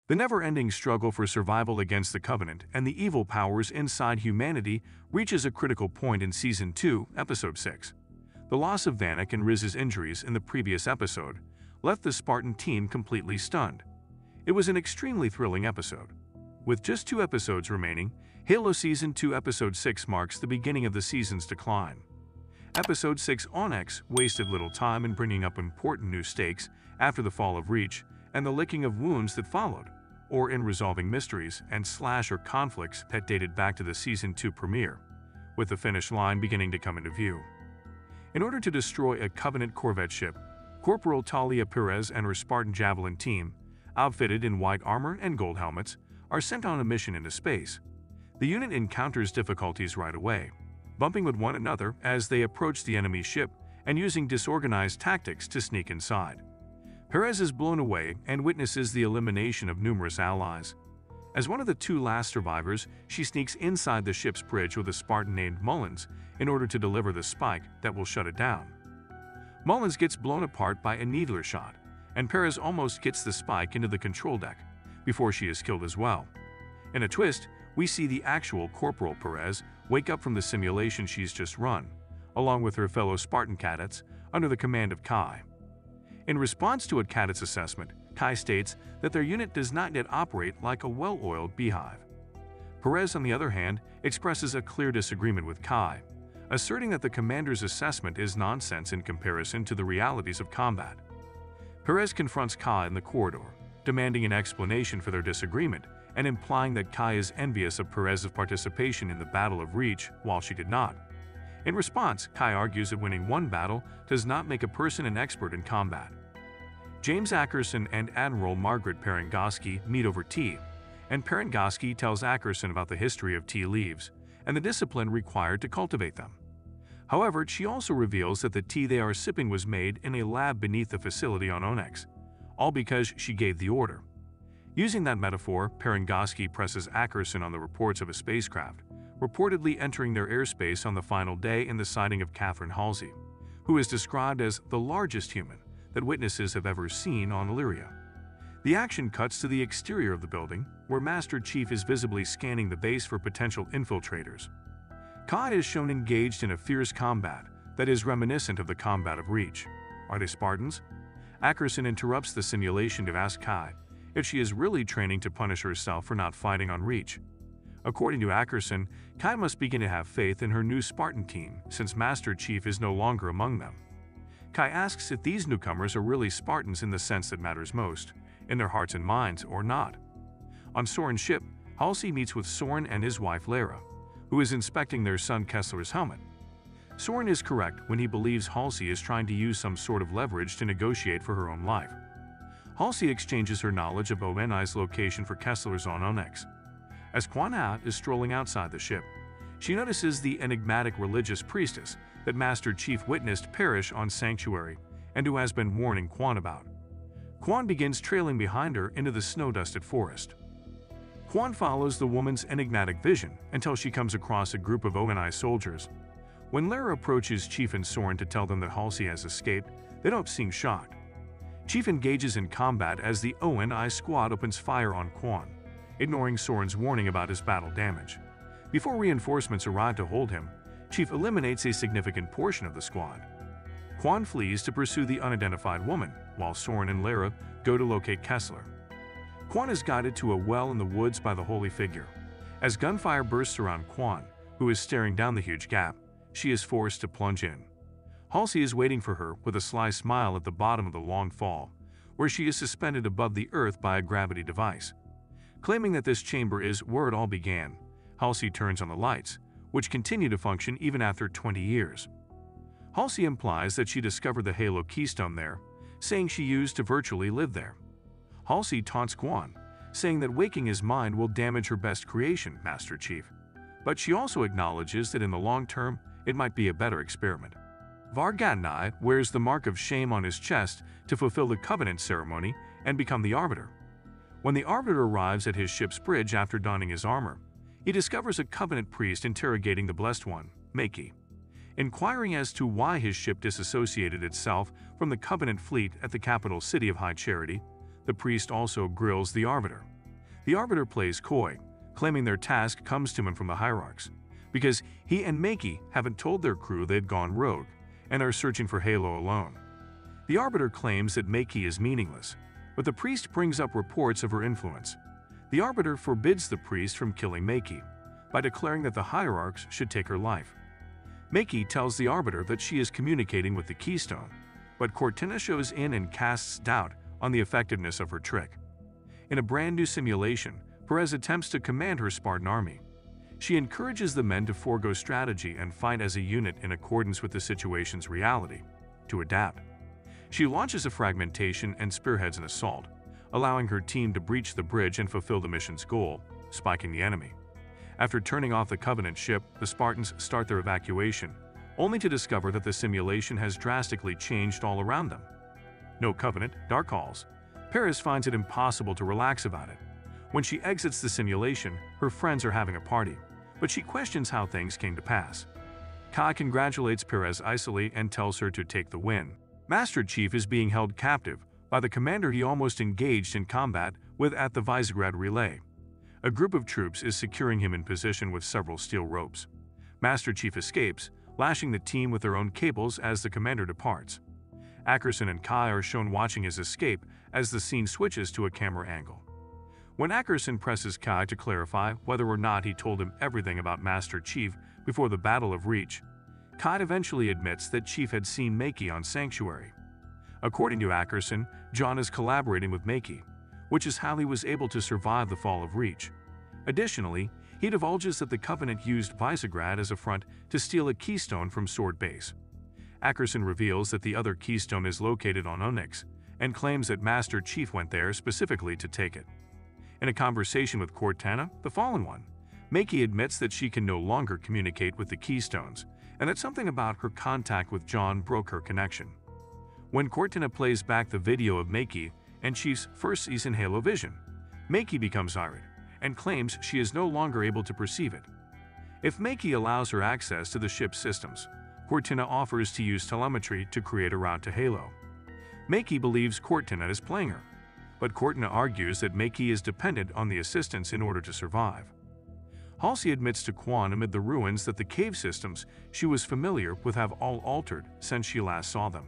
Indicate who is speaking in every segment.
Speaker 1: The never-ending struggle for survival against the Covenant and the evil powers inside humanity reaches a critical point in Season 2, Episode 6. The loss of Vanek and Riz's injuries in the previous episode left the Spartan team completely stunned. It was an extremely thrilling episode. With just 2 episodes remaining, Halo Season 2 Episode 6 marks the beginning of the season's decline. Episode 6 Onyx wasted little time in bringing up important new stakes after the fall of Reach and the licking of wounds that followed, or in resolving mysteries and slasher conflicts that dated back to the Season 2 premiere, with the finish line beginning to come into view. In order to destroy a Covenant Corvette ship, Corporal Talia Perez and her Spartan Javelin team, outfitted in white armor and gold helmets, are sent on a mission into space. The unit encounters difficulties right away, bumping with one another as they approach the enemy ship and using disorganized tactics to sneak inside. Perez is blown away and witnesses the elimination of numerous allies. As one of the 2 last survivors, she sneaks inside the ship's bridge with a Spartan named Mullins in order to deliver the spike that will shut it down. Mullins gets blown apart by a needler shot, and Perez almost gets the spike into the control deck before she is killed as well. In a twist, we see the actual Corporal Perez wake up from the simulation she's just run, along with her fellow Spartan cadets under the command of Kai. In response to a cadet's assessment, Kai states that their unit does not yet operate like a well-oiled beehive. Perez, on the other hand, expresses a clear disagreement with Kai, asserting that the commander's assessment is nonsense in comparison to the realities of combat. Perez confronts Kai in the corridor, demanding an explanation for their disagreement and implying that Kai is envious of Perez's participation in the Battle of Reach while she did not. In response, Kai argues that winning one battle does not make a person an expert in combat. James Ackerson and Admiral Margaret Perengoski meet over tea, and Perengoski tells Ackerson about the history of tea leaves and the discipline required to cultivate them. However, she also reveals that the tea they are sipping was made in a lab beneath the facility on Onyx, all because she gave the order. Using that metaphor, Perengoski presses Ackerson on the reports of a spacecraft, reportedly entering their airspace on the final day in the sighting of Catherine Halsey, who is described as the largest human that witnesses have ever seen on Illyria. The action cuts to the exterior of the building, where Master Chief is visibly scanning the base for potential infiltrators. Kai is shown engaged in a fierce combat that is reminiscent of the combat of Reach. Are they Spartans? Ackerson interrupts the simulation to ask Kai if she is really training to punish herself for not fighting on Reach. According to Ackerson, Kai must begin to have faith in her new Spartan team since Master Chief is no longer among them. Kai asks if these newcomers are really Spartans in the sense that matters most, in their hearts and minds, or not. On Soren's ship, Halsey meets with Soren and his wife Lara, who is inspecting their son Kessler's helmet. Soren is correct when he believes Halsey is trying to use some sort of leverage to negotiate for her own life. Halsey exchanges her knowledge of ONI's location for Kessler's on Onyx. As Quan Hat is strolling outside the ship, she notices the enigmatic religious priestess that Master Chief witnessed perish on Sanctuary and who has been warning Quan about. Quan begins trailing behind her into the snow-dusted forest. Quan follows the woman's enigmatic vision until she comes across a group of ONI soldiers. When Lara approaches Chief and Soren to tell them that Halsey has escaped, they don't seem shocked. Chief engages in combat as the ONI squad opens fire on Quan, ignoring Soren's warning about his battle damage. Before reinforcements arrive to hold him, Chief eliminates a significant portion of the squad. Quan flees to pursue the unidentified woman, while Soren and Lara go to locate Kessler. Quan is guided to a well in the woods by the holy figure. As gunfire bursts around Quan, who is staring down the huge gap, she is forced to plunge in. Halsey is waiting for her with a sly smile at the bottom of the long fall, where she is suspended above the earth by a gravity device. Claiming that this chamber is where it all began, Halsey turns on the lights, which continue to function even after 20 years. Halsey implies that she discovered the Halo Keystone there, saying she used to virtually live there. Halsey taunts Quan, saying that waking his mind will damage her best creation, Master Chief, but she also acknowledges that in the long term, it might be a better experiment. Vargadnai wears the mark of shame on his chest to fulfill the Covenant ceremony and become the Arbiter. When the Arbiter arrives at his ship's bridge after donning his armor, he discovers a Covenant priest interrogating the Blessed One, Maki. Inquiring as to why his ship disassociated itself from the Covenant fleet at the capital city of High Charity, the priest also grills the Arbiter, The Arbiter plays coy, claiming their task comes to him from the Hierarchs, because he and Makee haven't told their crew they'd gone rogue and are searching for Halo alone. The Arbiter claims that Makee is meaningless, but the priest brings up reports of her influence. The Arbiter forbids the priest from killing Makee by declaring that the Hierarchs should take her life. Makee tells the Arbiter that she is communicating with the Keystone, but Cortina shows in and casts doubt on the effectiveness of her trick. In a brand new simulation, Perez attempts to command her Spartan army. She encourages the men to forego strategy and fight as a unit in accordance with the situation's reality, to adapt. She launches a fragmentation and spearheads an assault, allowing her team to breach the bridge and fulfill the mission's goal, spiking the enemy. After turning off the Covenant ship, the Spartans start their evacuation, only to discover that the simulation has drastically changed all around them. No Covenant, Dark Halls. Perez finds it impossible to relax about it. When she exits the simulation, her friends are having a party, but she questions how things came to pass. Kai congratulates Perez icily and tells her to take the win. Master Chief is being held captive by the commander he almost engaged in combat with at the Visegrad relay. A group of troops is securing him in position with several steel ropes. Master Chief escapes, lashing the team with their own cables as the commander departs. Ackerson and Kai are shown watching his escape as the scene switches to a camera angle. When Ackerson presses Kai to clarify whether or not he told him everything about Master Chief before the Battle of Reach, Kai eventually admits that Chief had seen Makee on Sanctuary. According to Ackerson, John is collaborating with Makee, which is how he was able to survive the fall of Reach. Additionally, he divulges that the Covenant used Visegrad as a front to steal a keystone from Sword Base. Ackerson reveals that the other keystone is located on Onyx and claims that Master Chief went there specifically to take it. In a conversation with Cortana, the Fallen One, Makee admits that she can no longer communicate with the Keystones and that something about her contact with John broke her connection. When Cortana plays back the video of Makee and Chief's first season Halo vision, Makee becomes irate and claims she is no longer able to perceive it. If Makee allows her access to the ship's systems, Cortana offers to use telemetry to create a route to Halo. Makee believes Cortana is playing her, but Cortana argues that Makee is dependent on the assistance in order to survive. Halsey admits to Quan amid the ruins that the cave systems she was familiar with have all altered since she last saw them,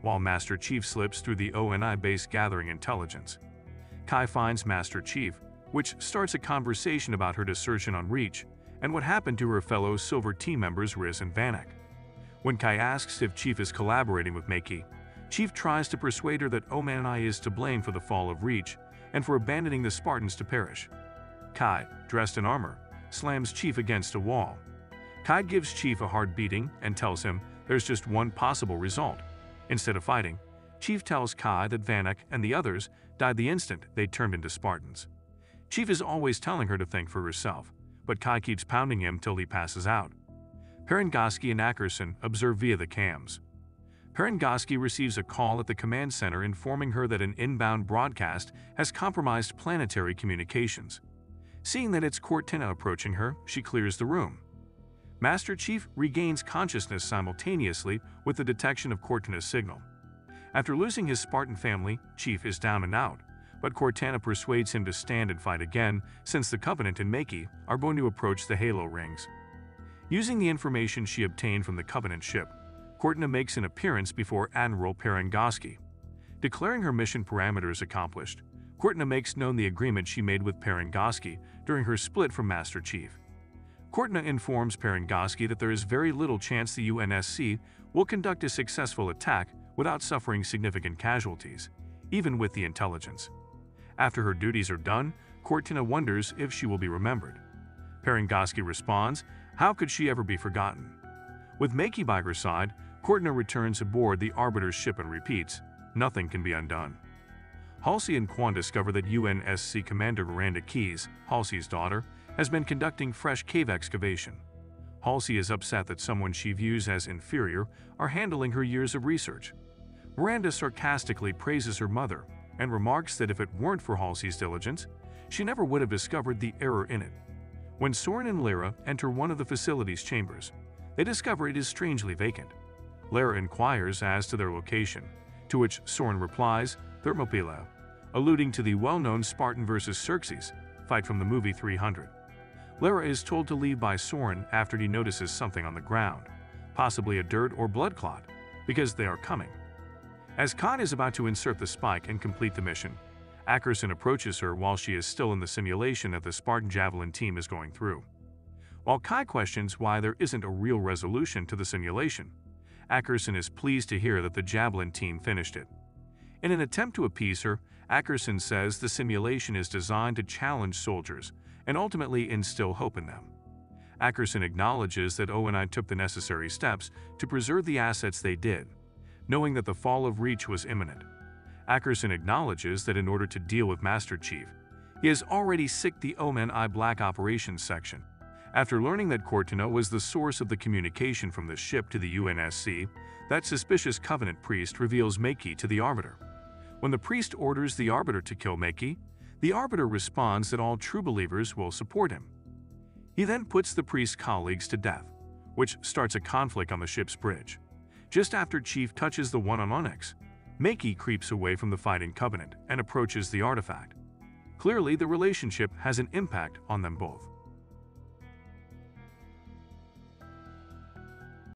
Speaker 1: while Master Chief slips through the ONI base gathering intelligence. Kai finds Master Chief, which starts a conversation about her desertion on Reach and what happened to her fellow Silver team members Riz and Vanek. When Kai asks if Chief is collaborating with Makee, Chief tries to persuade her that ONI is to blame for the fall of Reach and for abandoning the Spartans to perish. Kai, dressed in armor, slams Chief against a wall. Kai gives Chief a hard beating and tells him there's just one possible result. Instead of fighting, Chief tells Kai that Vanek and the others died the instant they turned into Spartans. Chief is always telling her to think for herself, but Kai keeps pounding him till he passes out. Perengoski and Ackerson observe via the cams. Perengoski receives a call at the command center informing her that an inbound broadcast has compromised planetary communications. Seeing that it's Cortana approaching her, she clears the room. Master Chief regains consciousness simultaneously with the detection of Cortana's signal. After losing his Spartan family, Chief is down and out, but Cortana persuades him to stand and fight again since the Covenant and Makee are going to approach the Halo rings. Using the information she obtained from the Covenant ship, Cortana makes an appearance before Admiral Perengoski. Declaring her mission parameters accomplished, Cortana makes known the agreement she made with Perengoski during her split from Master Chief. Cortana informs Perengoski that there is very little chance the UNSC will conduct a successful attack without suffering significant casualties, even with the intelligence. After her duties are done, Cortana wonders if she will be remembered. Perengoski responds, how could she ever be forgotten? With Makee by her side, Cortana returns aboard the Arbiter's ship and repeats, nothing can be undone. Halsey and Quan discover that UNSC Commander Miranda Keyes, Halsey's daughter, has been conducting fresh cave excavation. Halsey is upset that someone she views as inferior are handling her years of research. Miranda sarcastically praises her mother and remarks that if it weren't for Halsey's diligence, she never would have discovered the error in it. When Soren and Lyra enter one of the facility's chambers, they discover it is strangely vacant. Lyra inquires as to their location, to which Soren replies, Thermopylae, alluding to the well-known Spartan vs. Xerxes fight from the movie 300. Lara is told to leave by Soren after he notices something on the ground, possibly a dirt or blood clot, because they are coming. As Kai is about to insert the spike and complete the mission, Ackerson approaches her while she is still in the simulation that the Spartan Javelin team is going through. While Kai questions why there isn't a real resolution to the simulation, Ackerson is pleased to hear that the Javelin team finished it. In an attempt to appease her, Ackerson says the simulation is designed to challenge soldiers and ultimately instill hope in them. Ackerson acknowledges that ONI took the necessary steps to preserve the assets they did, knowing that the fall of Reach was imminent. Ackerson acknowledges that in order to deal with Master Chief, he has already sicked the OMNI Black Operations section. After learning that Cortana was the source of the communication from the ship to the UNSC, that suspicious Covenant priest reveals Makee to the Arbiter. When the priest orders the Arbiter to kill Makee, the Arbiter responds that all true believers will support him. He then puts the priest's colleagues to death, which starts a conflict on the ship's bridge. Just after Chief touches the one on Onyx, Makee creeps away from the fighting Covenant and approaches the artifact. Clearly, the relationship has an impact on them both.